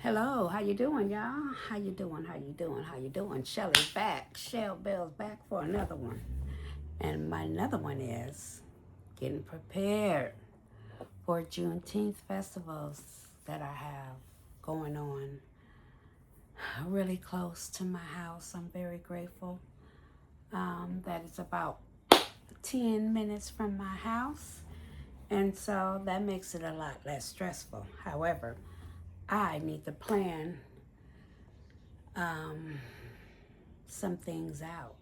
Hello, how you doing, y'all? How you doing? How you doing? How you doing? Shelly's back. Shell Bell's back for another one. And my another one is getting prepared for Juneteenth festivals that I have going on really close to my house. I'm very grateful that it's about 10 minutes from my house. And so that makes it a lot less stressful. However, I need to plan um, some things out.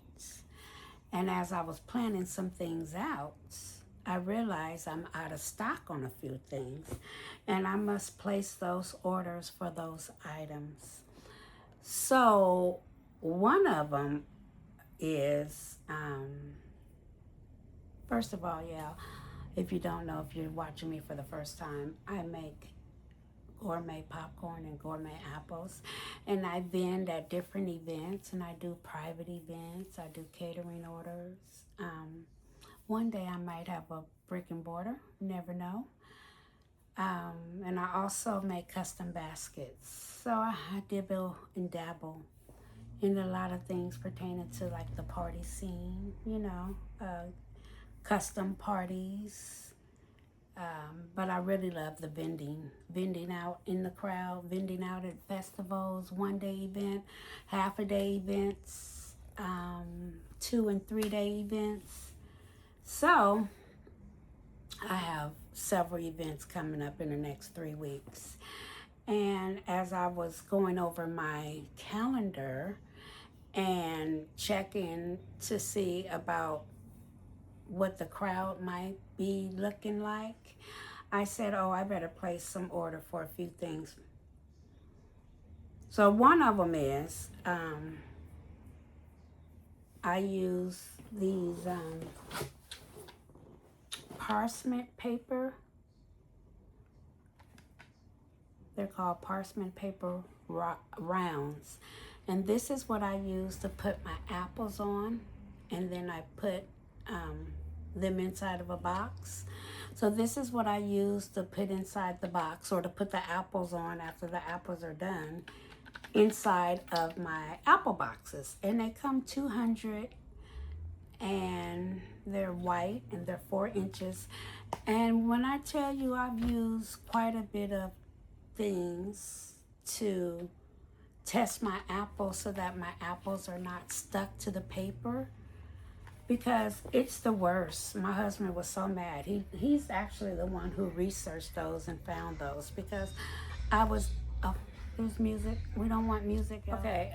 And as I was planning some things out, I realized I'm out of stock on a few things, and I must place those orders for those items. So, one of them is, first of all, yeah, if you don't know, if you're watching me for the first time, I make gourmet popcorn and gourmet apples, and I vend at different events, and I do private events. I do catering orders. One day I might have a brick and mortar, never know. And I also make custom baskets, so I dibble and dabble in a lot of things pertaining to like the party scene, custom parties. But I really love the vending out in the crowd, vending out at festivals, 1 day event, half a day events, 2 and 3 day events. So I have several events coming up in the next 3 weeks. And as I was going over my calendar and checking to see about what the crowd might be looking like, I said, oh, I better place some order for a few things. So one of them is I use these parchment paper. They're called parchment paper rounds. And this is what I use to put my apples on. And then I put them inside of a box. So this is what I use to put inside the box, or to put the apples on after the apples are done, inside of my apple boxes. And they come 200, and they're white, and they're 4 inches. And when I tell you, I've used quite a bit of things to test my apples so that my apples are not stuck to the paper, because it's the worst. My husband was so mad. He's actually the one who researched those and found those, because I was, oh, there's music. We don't want music. Okay.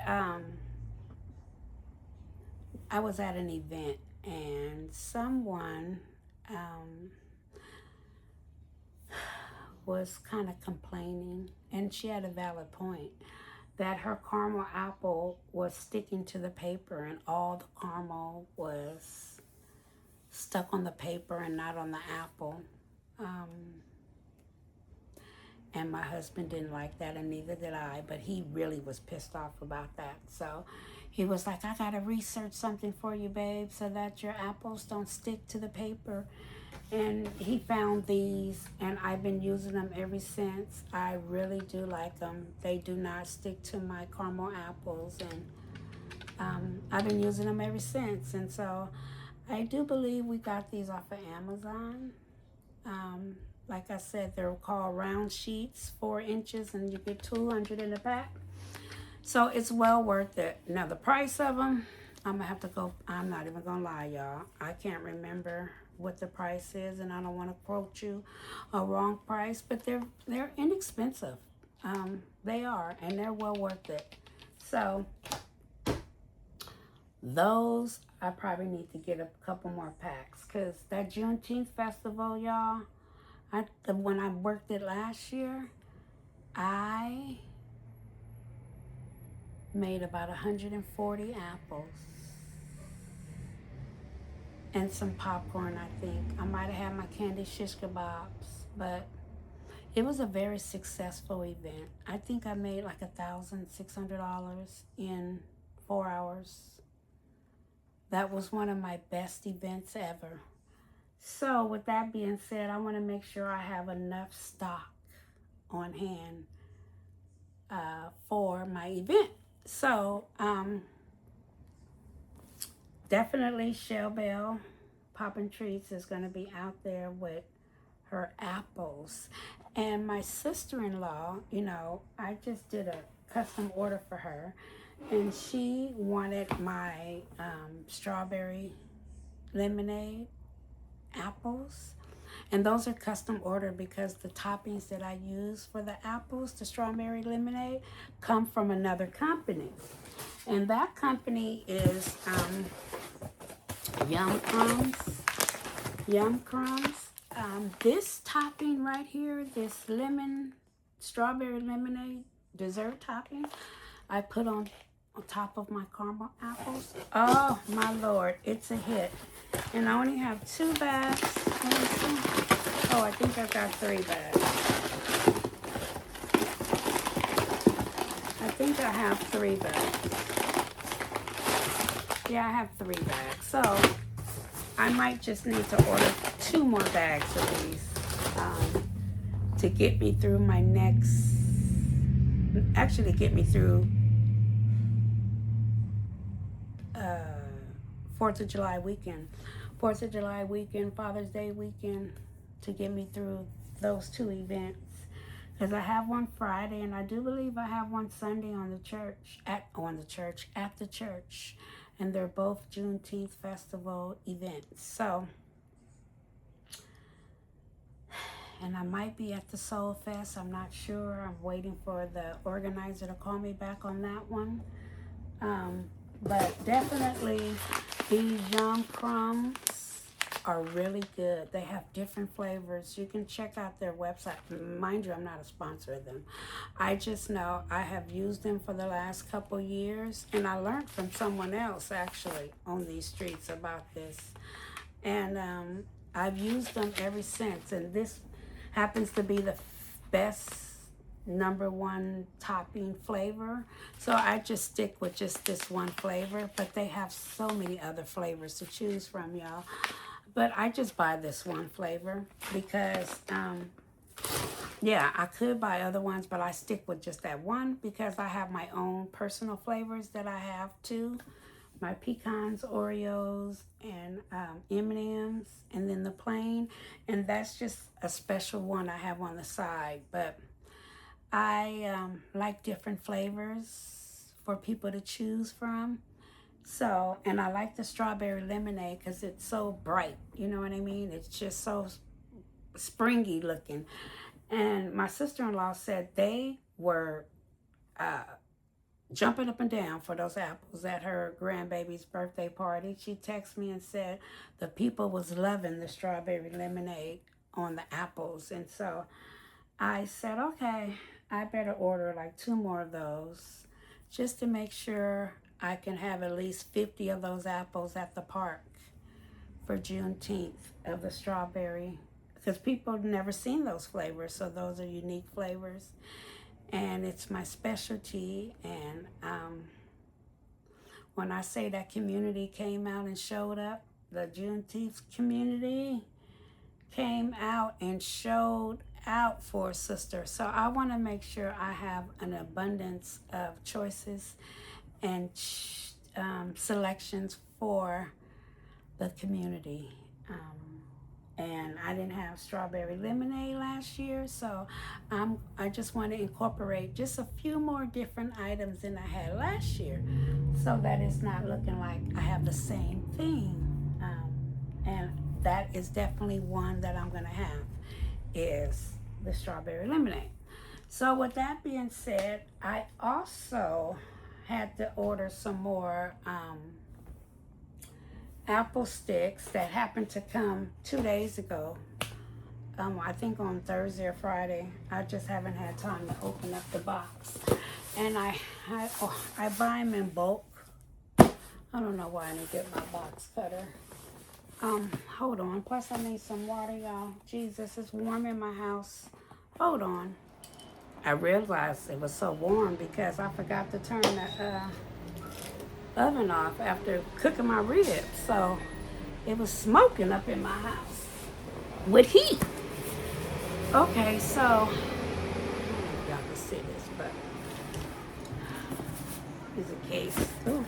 I was at an event, and someone was kind of complaining, and she had a valid point, that her caramel apple was sticking to the paper, and all the caramel was stuck on the paper and not on the apple. And my husband didn't like that, and neither did I, but he really was pissed off about that. So he was like, I gotta research something for you, babe, so that your apples don't stick to the paper. And he found these, and I've been using them ever since. I really do like them. They do not stick to my caramel apples, and I've been using them ever since. And so I do believe we got these off of Amazon. Like I said, they're called round sheets, 4 inches, and you get 200 in the pack. So it's well worth it. Now the price of them, I'm gonna have to go, I'm not even gonna lie, y'all. I can't remember what the price is, and I don't want to quote you a wrong price, but they're inexpensive. They are, and they're well worth it. So those, I probably need to get a couple more packs, because that Juneteenth festival, y'all, when I worked it last year, I made about 140 apples and some popcorn, I think. I might have had my candy shish kebabs, but it was a very successful event. I think I made like $1,600 in 4 hours. That was one of my best events ever. So with that being said, I want to make sure I have enough stock on hand for my event. So definitely Shell Bell Poppin' Treats is going to be out there with her apples. And my sister-in-law, you know, I just did a custom order for her, and she wanted my strawberry lemonade apples. And those are custom ordered because the toppings that I use for the apples, the strawberry lemonade, come from another company. And that company is Yum Crumbs. Yum Crumbs. This topping right here, this strawberry lemonade dessert topping, I put on top of my caramel apples. Oh my Lord, it's a hit. And I only have 2 bags. Oh, I think I've got 3 bags. I think I have 3 bags. Yeah, I have 3 bags. So I might just need to order 2 more bags of these to get me through my next, actually get me through 4th of July weekend. 4th of July weekend, Father's Day weekend, to get me through those 2 events. Because I have one Friday, and I do believe I have one Sunday at the church. And they're both Juneteenth festival events. So, and I might be at the Soul Fest. I'm not sure. I'm waiting for the organizer to call me back on that one. But definitely, these Yum Crumbs are really good. They have different flavors. You can check out their website. Mind you, I'm not a sponsor of them. I just know I have used them for the last couple years, and I learned from someone else actually on these streets about this. And I've used them ever since, and this happens to be the best #1 topping flavor. So I just stick with just this one flavor, but they have so many other flavors to choose from, y'all. But I just buy this one flavor because, yeah, I could buy other ones, but I stick with just that one because I have my own personal flavors that I have too. My pecans, Oreos, and M&Ms, and then the plain. And that's just a special one I have on the side. But I like different flavors for people to choose from. So, and I like the strawberry lemonade because it's so bright. You know what I mean? It's just so springy looking. And my sister-in-law said they were jumping up and down for those apples at her grandbaby's birthday party. She texted me and said the people was loving the strawberry lemonade on the apples. And so I said, okay, I better order like 2 more of those just to make sure I can have at least 50 of those apples at the park for Juneteenth of the strawberry, because people have never seen those flavors, so those are unique flavors. And it's my specialty. And when I say that community came out and showed up, the Juneteenth community came out and showed out for a sister. So I want to make sure I have an abundance of choices and selections for the community. And I didn't have strawberry lemonade last year, so I just want to incorporate just a few more different items than I had last year, so that it's not looking like I have the same thing. And that is definitely one that I'm going to have, is the strawberry lemonade. So with that being said, I also had to order some more apple sticks that happened to come 2 days ago. I think on Thursday or Friday. I just haven't had time to open up the box. And I buy them in bulk. I don't know why I didn't get my box cutter. Hold on. Plus I need some water, y'all. Jesus, it's warm in my house. Hold on. I realized it was so warm because I forgot to turn the oven off after cooking my ribs. So it was smoking up in my house with heat. Okay, so I don't know if y'all can see this, but case. Ooh.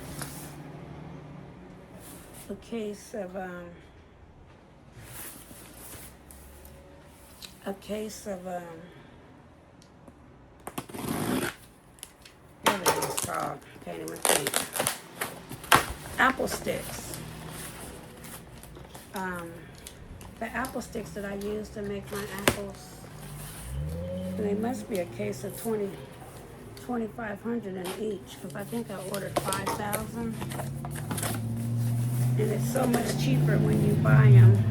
A case of what is this called? Can't even think. Apple sticks. The apple sticks that I use to make my apples, they must be a case of 2,500 in each, because I think I ordered 5,000. And it's so much cheaper when you buy them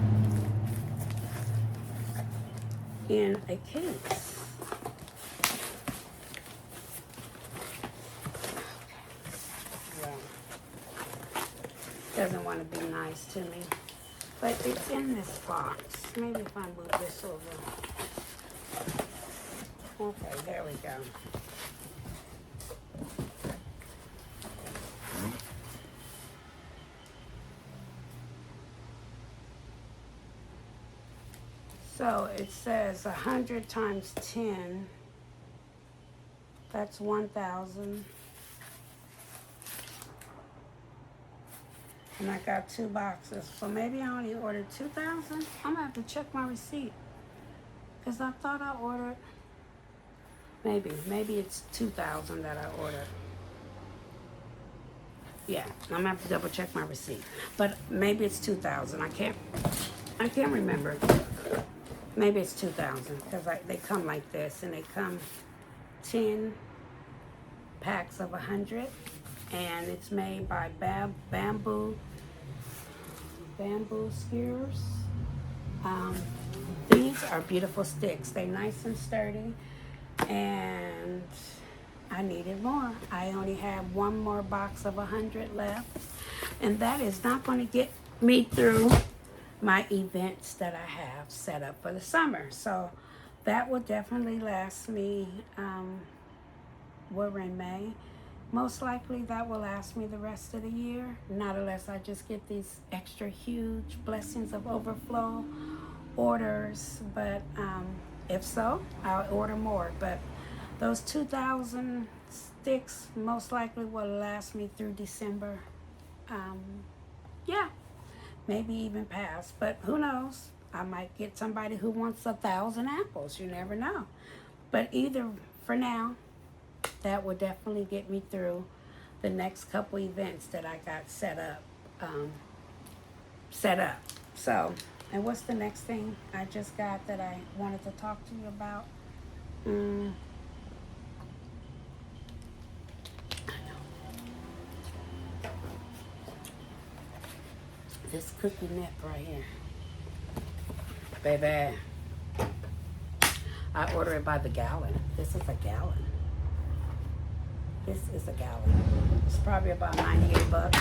in a case. Well, doesn't want to be nice to me. But it's in this box. Maybe if I move this over. Okay, there we go. So it says 100 times 10. That's 1,000. And I got 2 boxes. So maybe I only ordered 2,000. I'm gonna have to check my receipt. Because I thought I ordered, maybe it's 2,000 that I ordered. Yeah, I'm gonna have to double check my receipt. But maybe it's 2,000. I can't remember. Maybe it's 2,000 because they come like this, and they come 10 packs of 100, and it's made by bamboo skewers. These are beautiful sticks. They're nice and sturdy, and I needed more. I only have one more box of 100 left, and that is not going to get me through my events that I have set up for the summer. So that will definitely last me, we're in May. Most likely that will last me the rest of the year, not unless I just get these extra huge blessings of overflow orders. But if so, I'll order more. But those 2,000 sticks most likely will last me through December. Yeah. Maybe even past, but who knows? I might get somebody who wants 1,000 apples. You never know. But either, for now, that will definitely get me through the next couple events that I got set up. So, and what's the next thing I just got that I wanted to talk to you about? This cookie nip right here. Baby. I order it by the gallon. This is a gallon. This is a gallon. It's probably about 98 bucks.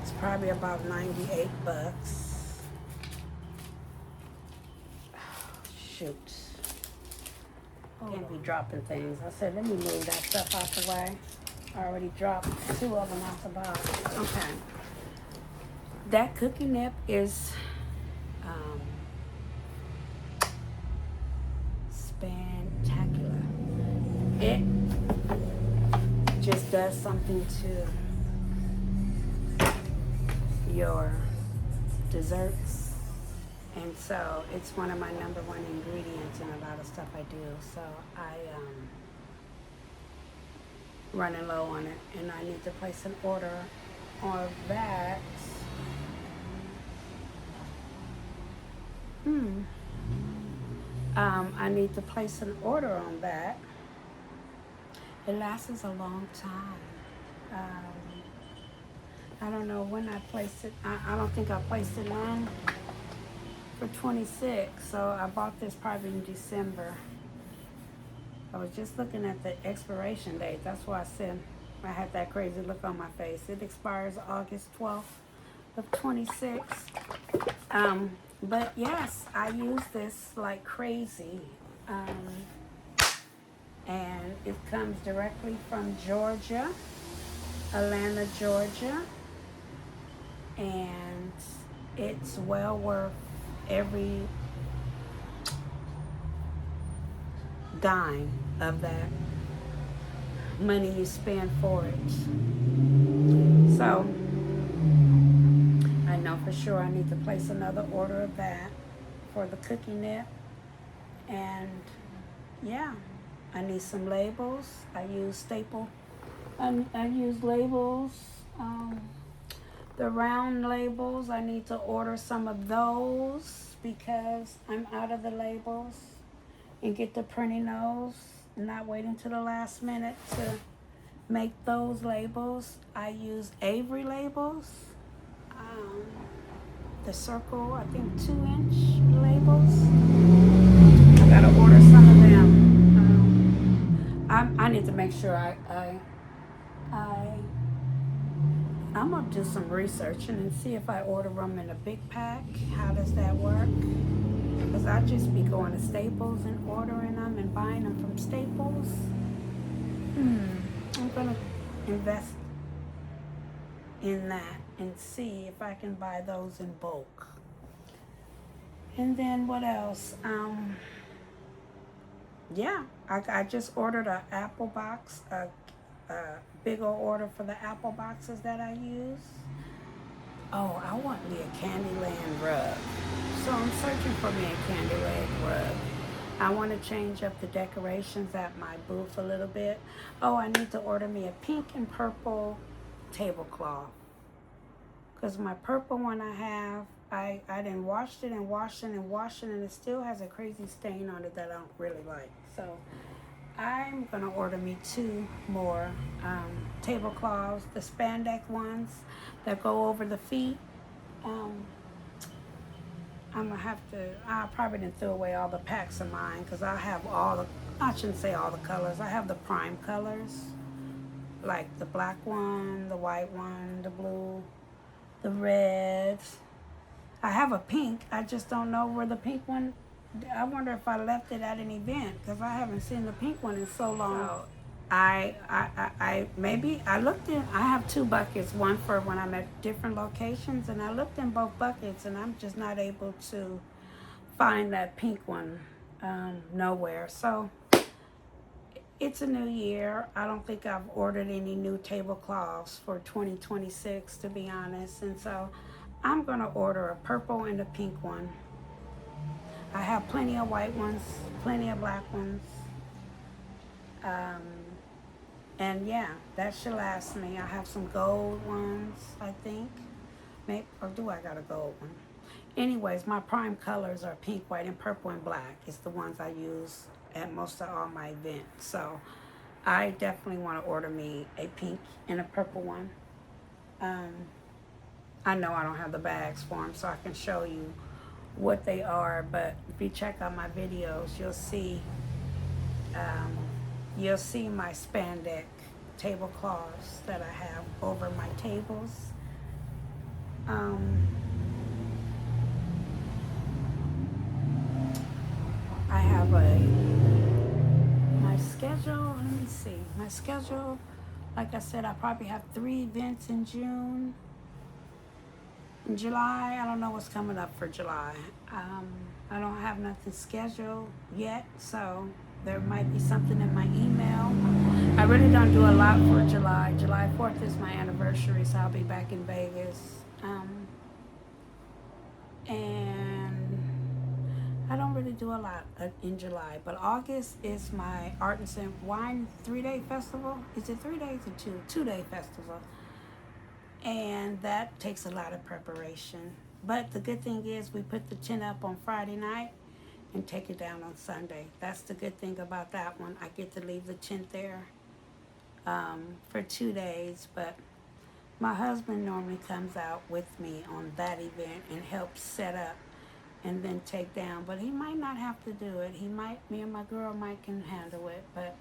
It's probably about 98 bucks. Oh, shoot. Can't be dropping things. I said, let me move that stuff out the way. I already dropped 2 of them out the box. Okay. That cookie nip is spectacular. It just does something to your desserts. And so it's one of my number 1 ingredients in a lot of stuff I do. So I running low on it, and I need to place an order on that. I need to place an order on that. It lasts a long time. I don't know when I placed it. I don't think I placed it on for 26, so I bought this probably in December. I was just looking at the expiration date. That's why I said I had that crazy look on my face. It expires August 12th of 26. But yes, I use this like crazy. And it comes directly from Georgia, Atlanta, Georgia. And it's well worth every dime of that money you spend for it. So I know for sure I need to place another order of that for the cookie knit. And yeah, I need some labels. I use staple. I use labels. The round labels, I need to order some of those because I'm out of the labels, and get the printing those, not waiting till the last minute to make those labels. I use Avery labels, the circle, I think 2-inch labels. I gotta order some of them. I need to make sure I'm gonna do some researching and see if I order them in a big pack. How does that work? Because I just be going to Staples and ordering them and buying them from Staples. I'm gonna invest in that and see if I can buy those in bulk. And then what else? Yeah, I just ordered an apple box, a big old order for the apple boxes that I use. Oh, I want me a Candyland rug. So I'm searching for me a Candyland rug. I want to change up the decorations at my booth a little bit. Oh, I need to order me a pink and purple tablecloth. Because my purple one I have, I done washed it and washed it and washed it, and it still has a crazy stain on it that I don't really like. So I'm going to order me 2 more tablecloths, the spandex ones that go over the feet. I'm going to have to, I probably didn't throw away all the packs of mine because I have all the, I shouldn't say all the colors. I have the prime colors, like the black one, the white one, the blue, the red. I have a pink. I just don't know where the pink one, I wonder if I left it at an event because I haven't seen the pink one in so long. So maybe I looked in, I have 2 buckets, one for when I'm at different locations, and I looked in both buckets and I'm just not able to find that pink one nowhere. So it's a new year. I don't think I've ordered any new tablecloths for 2026, to be honest. And so I'm going to order a purple and a pink one. I have plenty of white ones, plenty of black ones. And yeah, that should last me. I have some gold ones, I think. Maybe, or do I got a gold one? Anyways, my prime colors are pink, white, and purple and black. It's the ones I use at most of all my events. So I definitely want to order me a pink and a purple one. I know I don't have the bags for them, so I can show you what they are. But if you check out my videos, you'll see my spandex tablecloths that I have over my tables. I have my schedule, let me see. My schedule, like I said, I probably have 3 events in June. In July, I don't know what's coming up for July. I don't have nothing scheduled yet, so there might be something in my email. I really don't do a lot for July. July 4th is my anniversary, so I'll be back in Vegas. And I don't really do a lot in July, but August is my Art and Wine 3-day festival. Is it 3 days or 2? 2-day festival. And that takes a lot of preparation. But the good thing is we put the tent up on Friday night and take it down on Sunday. That's the good thing about that one. I get to leave the tent there for 2 days, but my husband normally comes out with me on that event and helps set up and then take down. But he might not have to do it. Me and my girl might can handle it, but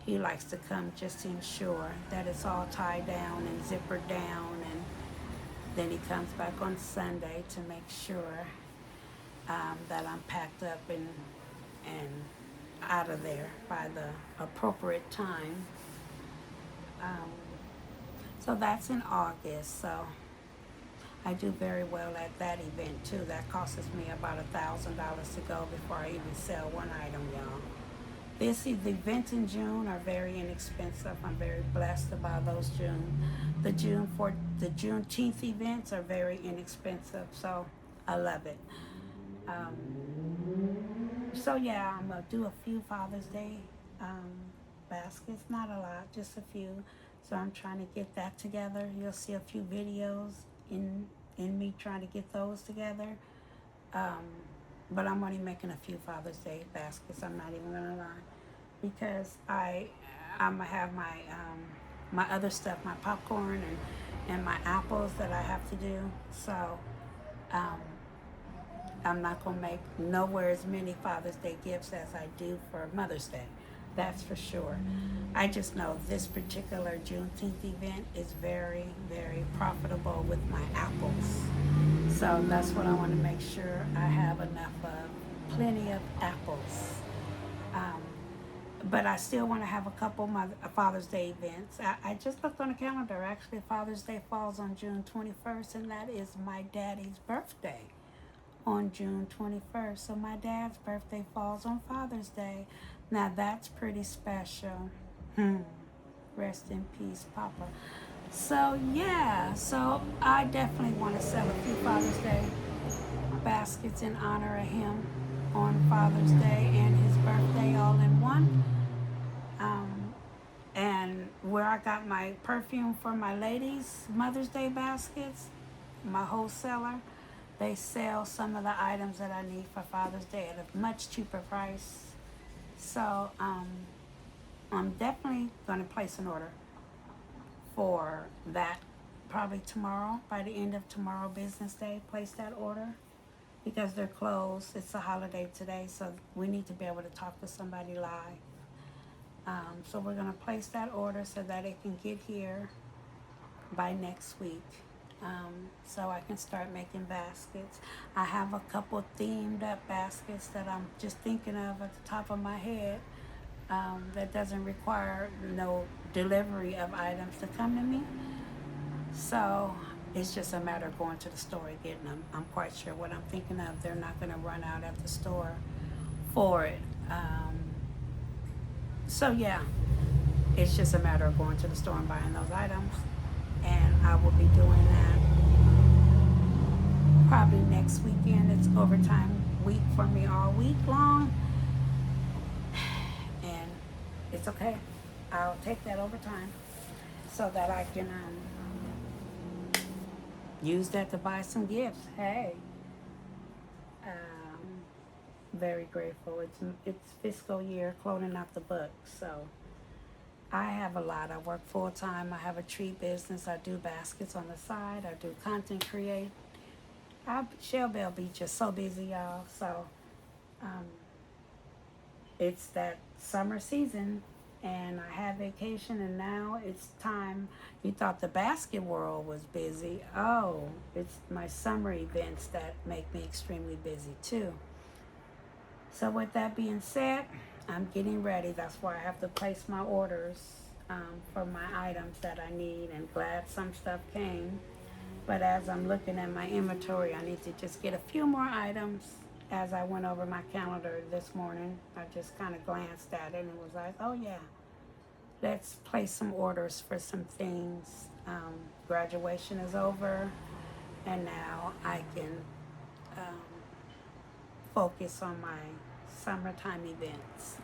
he likes to come just to ensure that it's all tied down and zippered down, and then he comes back on Sunday to make sure that I'm packed up and out of there by the appropriate time. So that's in August. So I do very well at that event too. That costs me about $1,000 to go before I even sell one item, y'all. The events in June are very inexpensive. I'm very blessed about those June. The Juneteenth events are very inexpensive, so I love it. So yeah, I'm gonna do a few Father's Day um, baskets, not a lot, just a few. So I'm trying to get that together. You'll see a few videos in me trying to get those together. Um, but I'm only making a few Father's Day baskets. I'm not even gonna lie, because I'm gonna have my other stuff, my popcorn and my apples that I have to do. So um, I'm not gonna make nowhere as many Father's Day gifts as I do for Mother's Day. That's for sure. I just know this particular Juneteenth event is very, very profitable with my apples. So that's what I want to make sure I have enough of, plenty of apples. Um, but I still want to have a couple Father's Day events. I just looked on the calendar. Actually, Father's Day falls on June 21st, and that is my daddy's birthday on June 21st. So my dad's birthday falls on Father's Day. Now that's pretty special. Rest in peace, Papa. So yeah, so I definitely want to sell a few Father's Day baskets in honor of him on Father's Day and his birthday all in one. And where I got my perfume for my ladies' Mother's Day baskets, my wholesaler, they sell some of the items that I need for Father's Day at a much cheaper price. So I'm definitely going to place an order for that probably tomorrow, by the end of tomorrow business day, place that order because they're closed. It's a holiday today, so we need to be able to talk to somebody live. So we're going to place that order so that it can get here by next week. So I can start making baskets. I have a couple themed up baskets that I'm just thinking of at the top of my head that doesn't require no delivery of items to come to me. So it's just a matter of going to the store and getting them. I'm quite sure what I'm thinking of. They're not going to run out at the store for it. So yeah, it's just a matter of going to the store and buying those items. And I will be doing that probably next weekend. It's overtime week for me all week long. And it's okay. I'll take that overtime so that I can use that to buy some gifts. Hey, very grateful. It's fiscal year closing out the book, so I have a lot. I work full time. I have a tree business. I do baskets on the side. I do content create. Shell Bell Beach is so busy, y'all. So it's that summer season, and I have vacation, and now it's time. You thought the basket world was busy. Oh, it's my summer events that make me extremely busy too. So with that being said, I'm getting ready. That's why I have to place my orders for my items that I need, and glad some stuff came. But as I'm looking at my inventory, I need to just get a few more items. As I went over my calendar this morning, I just kind of glanced at it and was like, oh yeah, let's place some orders for some things. Graduation is over, and now I can focus on my summertime events.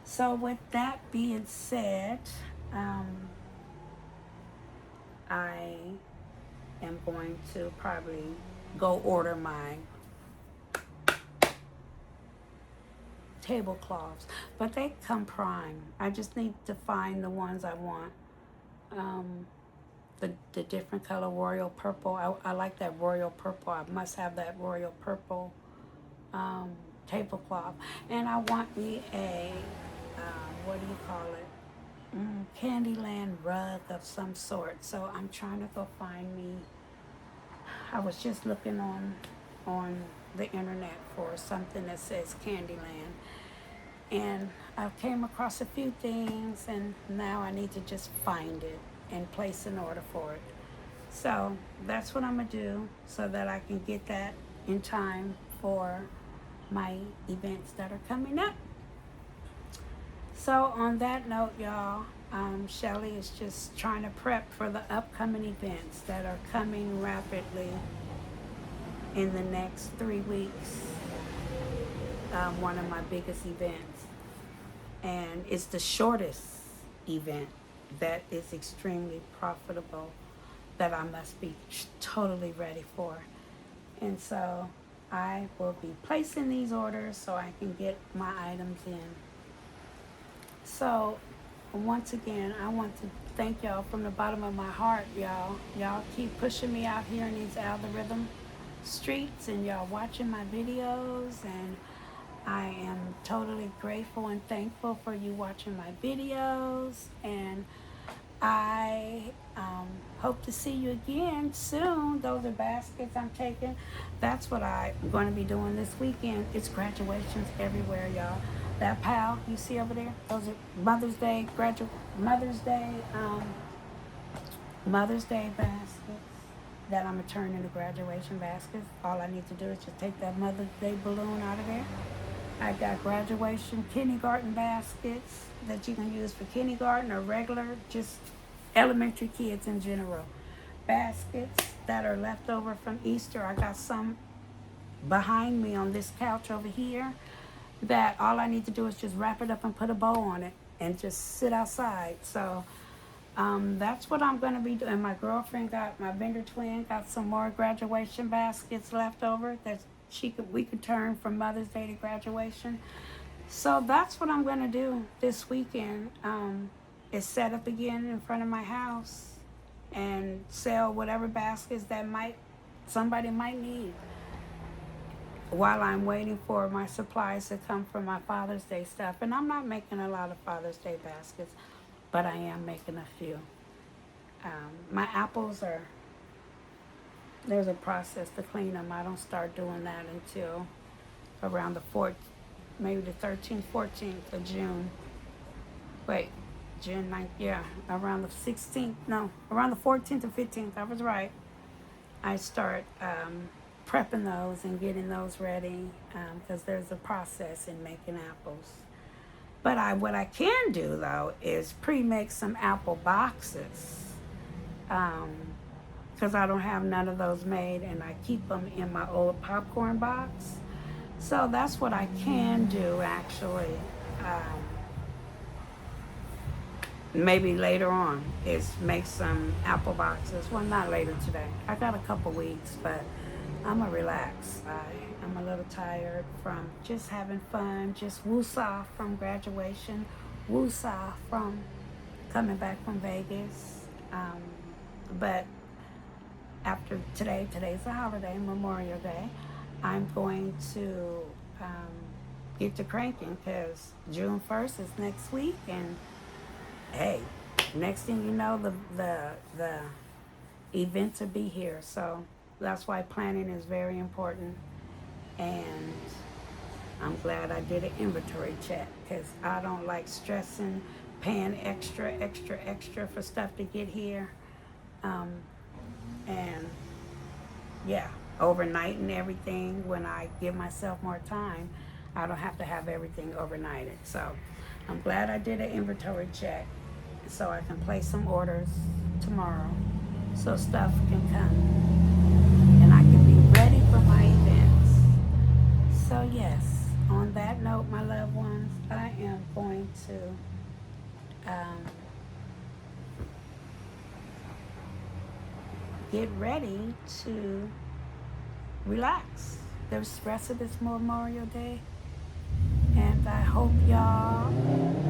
So with that being said, I am going to probably go order my tablecloths, but they come prime. I just need to find the ones I want. The different color royal purple. I like that royal purple. I must have that royal purple tablecloth. And I want me a, what do you call it? Candyland rug of some sort. So I'm trying to go find me. I was just looking on the internet for something that says Candyland, and I came across a few things, and now I need to just find it and place an order for it. So that's what I'm going to do so that I can get that in time for my events that are coming up. So on that note, y'all, Shelly is just trying to prep for the upcoming events that are coming rapidly in the next 3 weeks. One of my biggest events. And it's the shortest event that is extremely profitable that I must be totally ready for. And so I will be placing these orders so I can get my items in. So once again, I want to thank y'all from the bottom of my heart, y'all. Y'all keep pushing me out here in these algorithm streets, and y'all watching my videos, and I am totally grateful and thankful for you watching my videos, and I hope to see you again soon. Those are baskets I'm taking. That's what I'm going to be doing this weekend. It's graduations everywhere, y'all. That pal you see over there, those are Mother's Day Mother's Day baskets that I'm going to turn into graduation baskets. All I need to do is just take that Mother's Day balloon out of there. I got graduation kindergarten baskets that you can use for kindergarten or regular, just elementary kids in general. Baskets that are left over from Easter. I got some behind me on this couch over here that all I need to do is just wrap it up and put a bow on it and just sit outside. So that's what I'm going to be doing. My girlfriend my vendor twin got some more graduation baskets left over that we could turn from Mother's Day to graduation. So that's what I'm going to do this weekend, is set up again in front of my house and sell whatever baskets that somebody might need while I'm waiting for my supplies to come for my Father's Day stuff. And I'm not making a lot of Father's Day baskets, but I am making a few. My apples there's a process to clean them. I don't start doing that until around the 4th, maybe the 13th, 14th of June. June 9th, yeah, around the 16th, no, around the 14th or 15th, I was right. I start prepping those and getting those ready because there's a process in making apples. But what I can do, though, is pre-make some apple boxes because I don't have none of those made, and I keep them in my old popcorn box. So that's what I can do, actually. Maybe later on is make some apple boxes. Well, not later today. I got a couple weeks, but I'm going to relax. I'm a little tired from just having fun, just woosah from graduation, woosah from coming back from Vegas. But after today's a holiday, Memorial Day, I'm going to get to cranking because June 1st is next week, and hey, next thing you know, the events will be here. So that's why planning is very important. And I'm glad I did an inventory check because I don't like stressing, paying extra for stuff to get here. And yeah, overnight and everything. When I give myself more time, I don't have to have everything overnighted. So I'm glad I did an inventory check so I can place some orders tomorrow so stuff can come and I can be ready for my events. So yes, on that note, my loved ones, I am going to get ready to relax the rest of this Memorial Day. And I hope y'all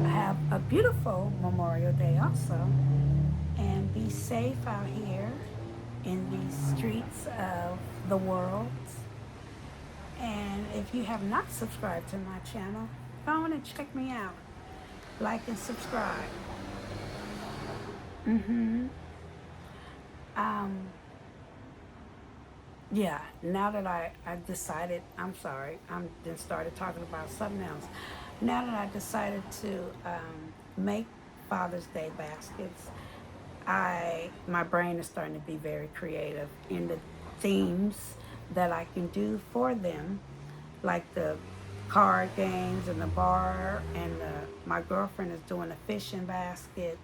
have a beautiful Memorial Day also. And be safe out here in these streets of the world. And if you have not subscribed to my channel, go on and check me out. Like and subscribe. Yeah, now that I decided, I'm sorry, I then started talking about something else. Now that I decided to make Father's Day baskets, my brain is starting to be very creative in the themes that I can do for them, like the card games and the bar, and my girlfriend is doing a fishing basket.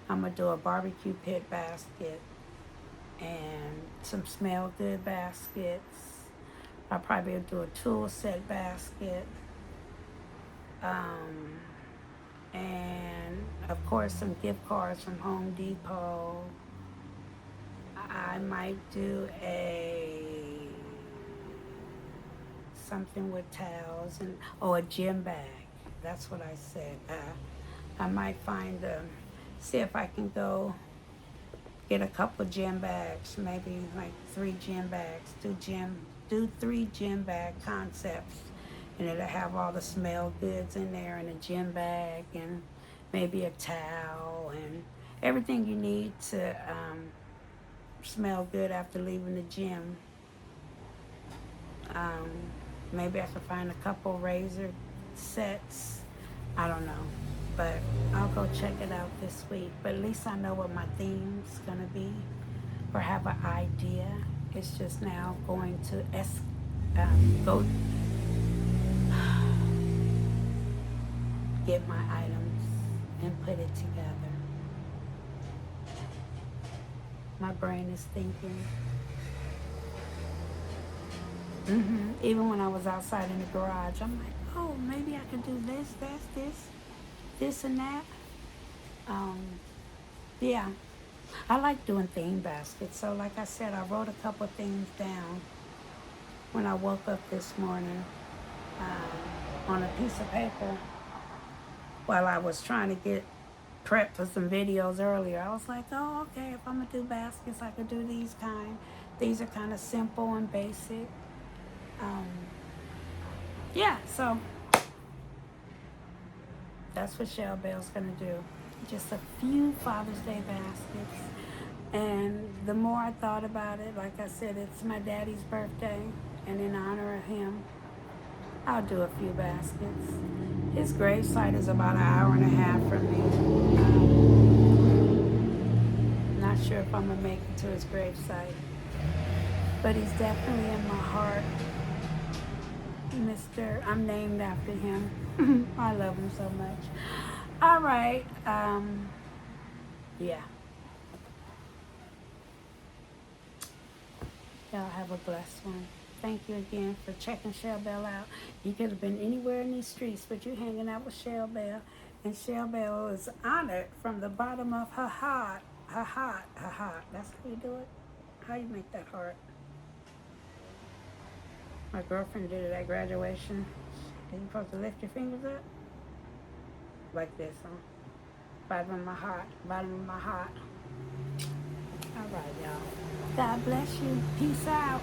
I'm gonna do a barbecue pit basket and some smell good baskets. I'll probably do a tool set basket. Um, and of course some gift cards from Home Depot. I might do a something with towels and a gym bag. That's what I said. I might see if I can go get a couple gym bags, maybe like 3 gym bags. Do 3 gym bag concepts, and it'll have all the smell goods in there, and a gym bag, and maybe a towel, and everything you need to smell good after leaving the gym. Um, Maybe I could find a couple razor sets. I don't know, but I'll go check it out this week. But at least I know what my theme's gonna be, or have an idea. It's just now going to go get my items and put it together. My brain is thinking. Even when I was outside in the garage, I'm like, oh, maybe I could do this, this, and that. Yeah, I like doing theme baskets. So like I said, I wrote a couple things down when I woke up this morning on a piece of paper while I was trying to get prepped for some videos earlier. I was like, oh, okay, if I'm going to do baskets, I could do these kind. These are kind of simple and basic. Yeah, so that's what Shell Bell's gonna do. Just a few Father's Day baskets. And the more I thought about it, like I said, it's my daddy's birthday, and in honor of him, I'll do a few baskets. His gravesite is about an hour and a half from me. Not sure if I'm gonna make it to his gravesite, but he's definitely in my heart. I'm named after him. I love him so much. All right. Yeah. Y'all have a blessed one. Thank you again for checking Shell Bell out. You could have been anywhere in these streets, but you're hanging out with Shell Bell. And Shell Bell is honored from the bottom of her heart. Her heart. That's how you do it? How you make that heart? My girlfriend did it at graduation. You're supposed to lift your fingers up? Like this, huh? Bottom of my heart. Bottom of my heart. All right, y'all. God bless you. Peace out.